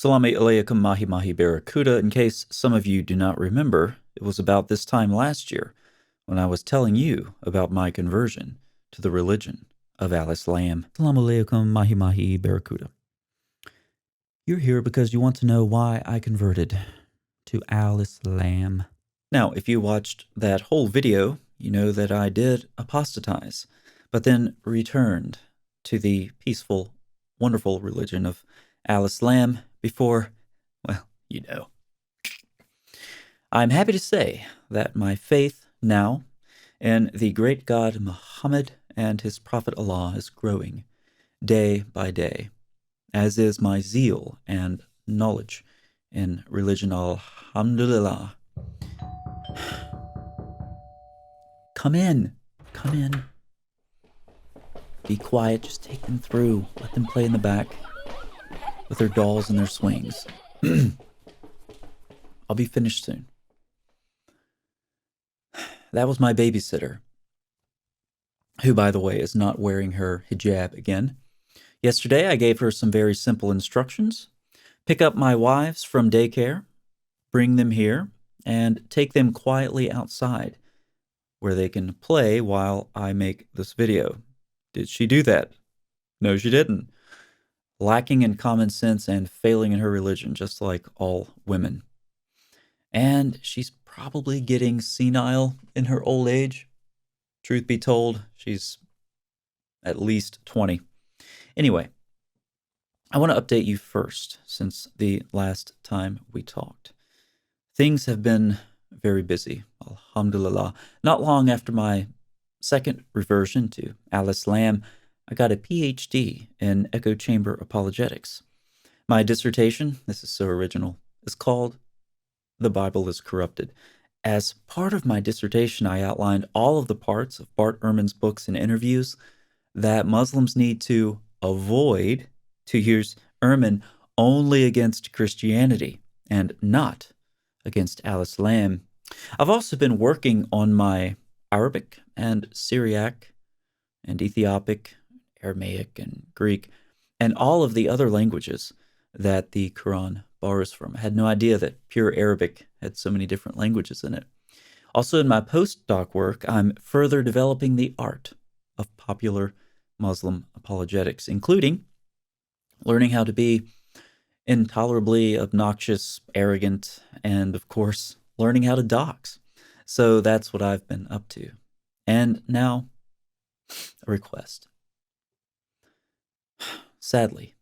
Salami alaikum mahi mahi barracuda. In case some of you do not remember, it was about this time last year when I was telling you about my conversion to the religion of Alice Lamb. Salami alaikum mahi mahi barracuda. You're here because you want to know why I converted to Alice Lamb. Now, if you watched that whole video, you know that I did apostatize, but then returned to the peaceful, wonderful religion of Alice Lamb before, well, you know. I'm happy to say that my faith now in the great God Muhammad and his prophet Allah is growing day by day, as is my zeal and knowledge in religion. Alhamdulillah. Come in. Come in. Be quiet. Just take them through. Let them play in the back with their dolls and their swings. I'll be finished soon. That was my babysitter, who, by the way, is not wearing her hijab again. Yesterday, I gave her some very simple instructions. Pick up my wives from daycare, bring them here, and take them quietly outside, where they can play while I make this video. Did she do that? No, she didn't. Lacking in common sense and failing in her religion, just like all women. And she's probably getting senile in her old age. Truth be told, she's at least 20. Anyway, I want to update you first, since the last time we talked. Things have been very busy, alhamdulillah. Not long after my second reversion to Alice Lamb, I got a PhD in echo chamber apologetics. My dissertation, this is so original, is called The Bible is Corrupted. As part of my dissertation, I outlined all of the parts of Bart Ehrman's books and interviews that Muslims need to avoid, to use Ehrman, only against Christianity and not against Alice Lamb. I've also been working on my Arabic and Syriac and Ethiopic, Aramaic and Greek, and all of the other languages that the Quran borrows from. I had no idea that pure Arabic had so many different languages in it. Also, in my postdoc work, I'm further developing the art of popular Muslim apologetics, including learning how to be intolerably obnoxious, arrogant, and, of course, learning how to dox. So that's what I've been up to. And now, a request. Sadly,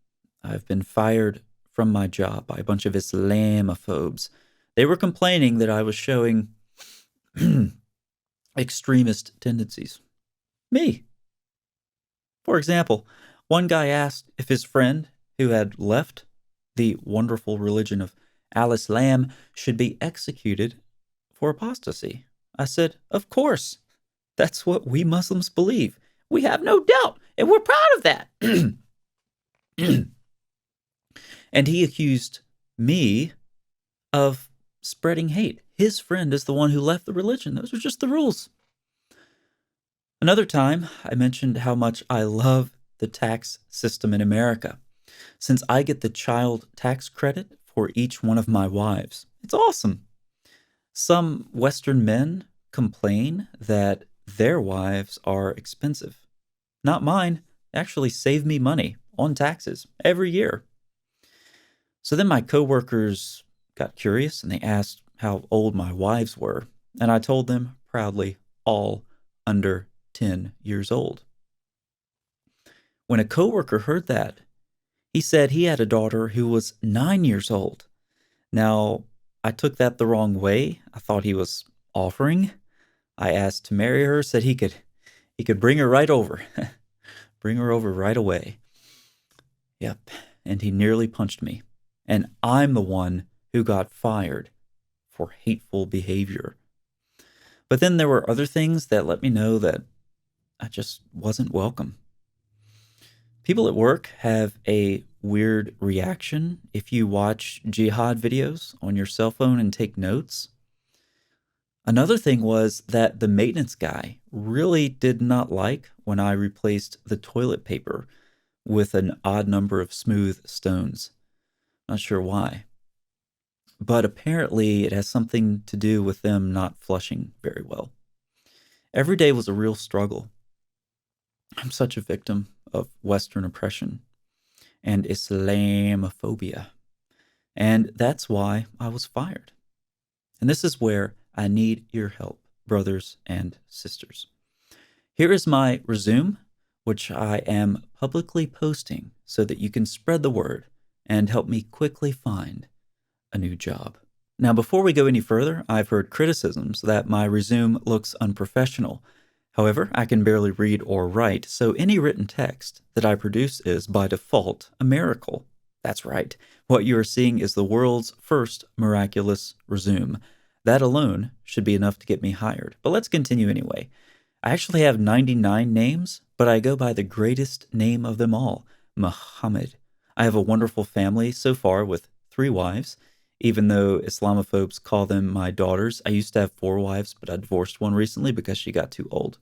I've been fired from my job by a bunch of Islamophobes. They were complaining that I was showing extremist tendencies. Me. For example, one guy asked if his friend, who had left the wonderful religion of Alice Lamb, should be executed for apostasy. I said, of course. That's what we Muslims believe. We have no doubt, and we're proud of that. And he accused me of spreading hate. His friend is the one who left the religion. Those are just the rules. Another time, I mentioned how much I love the tax system in America, since I get the child tax credit for each one of my wives. It's awesome. Some Western men complain that their wives are expensive. Not mine. They actually save me money on taxes every year. So then my coworkers got curious and they asked how old my wives were. And I told them proudly, all under 10 years old. When a coworker heard that, he said he had a daughter who was 9 years old. Now, I took that the wrong way. I thought he was offering. I asked to marry her, said he could bring her right over. Bring her over right away. Yep, and he nearly punched me. And I'm the one who got fired for hateful behavior. But then there were other things that let me know that I just wasn't welcome. People at work have a weird reaction if you watch jihad videos on your cell phone and take notes. Another thing was that the maintenance guy really did not like when I replaced the toilet paper with an odd number of smooth stones. Not sure why. But apparently it has something to do with them not flushing very well. Every day was a real struggle. I'm such a victim of Western oppression and Islamophobia. And that's why I was fired. And this is where I need your help, brothers and sisters. Here is my resume, which I am publicly posting so that you can spread the word and help me quickly find a new job. Now, before we go any further, I've heard criticisms that my resume looks unprofessional. However, I can barely read or write, so any written text that I produce is, by default, a miracle. That's right. What you are seeing is the world's first miraculous resume. That alone should be enough to get me hired. But let's continue anyway. I actually have 99 names, but I go by the greatest name of them all, Muhammad. I have a wonderful family so far with 3 wives. Even though Islamophobes call them my daughters, I used to have 4 wives, but I divorced one recently because she got too old.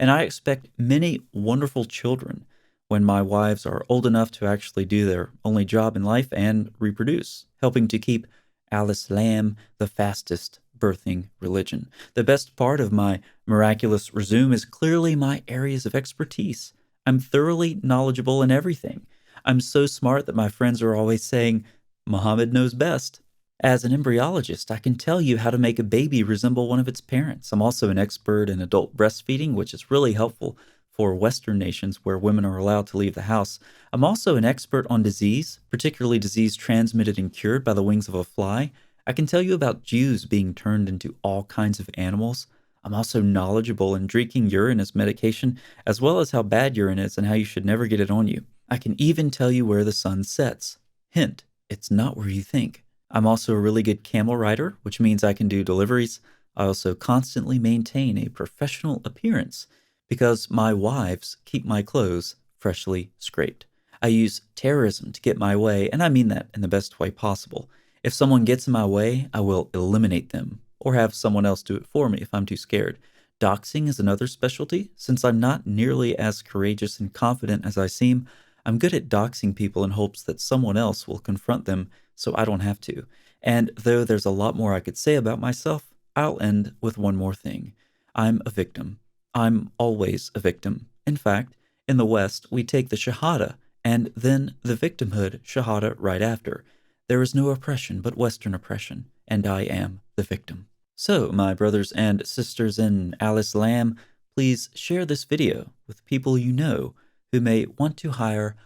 And I expect many wonderful children when my wives are old enough to actually do their only job in life and reproduce, helping to keep al-Islam the fastest birthing religion. The best part of my miraculous resume is clearly my areas of expertise. I'm thoroughly knowledgeable in everything. I'm so smart that my friends are always saying, Muhammad knows best. As an embryologist, I can tell you how to make a baby resemble one of its parents. I'm also an expert in adult breastfeeding, which is really helpful for Western nations where women are allowed to leave the house. I'm also an expert on disease, particularly disease transmitted and cured by the wings of a fly. I can tell you about Jews being turned into all kinds of animals. I'm also knowledgeable in drinking urine as medication, as well as how bad urine is and how you should never get it on you. I can even tell you where the sun sets. Hint, it's not where you think. I'm also a really good camel rider, which means I can do deliveries. I also constantly maintain a professional appearance because my wives keep my clothes freshly scraped. I use terrorism to get my way, and I mean that in the best way possible. If someone gets in my way, I will eliminate them or have someone else do it for me if I'm too scared. Doxing is another specialty. Since I'm not nearly as courageous and confident as I seem, I'm good at doxing people in hopes that someone else will confront them so I don't have to. And though there's a lot more I could say about myself, I'll end with one more thing. I'm a victim. I'm always a victim. In fact, in the West, we take the Shahada and then the victimhood Shahada right after. There is no oppression but Western oppression, and I am the victim. So, my brothers and sisters in Al-Islam, please share this video with people you know who may want to hire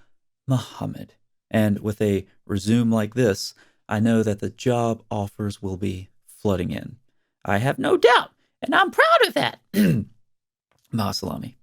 Muhammad. And with a resume like this, I know that the job offers will be flooding in. I have no doubt, and I'm proud of that. Ma salami.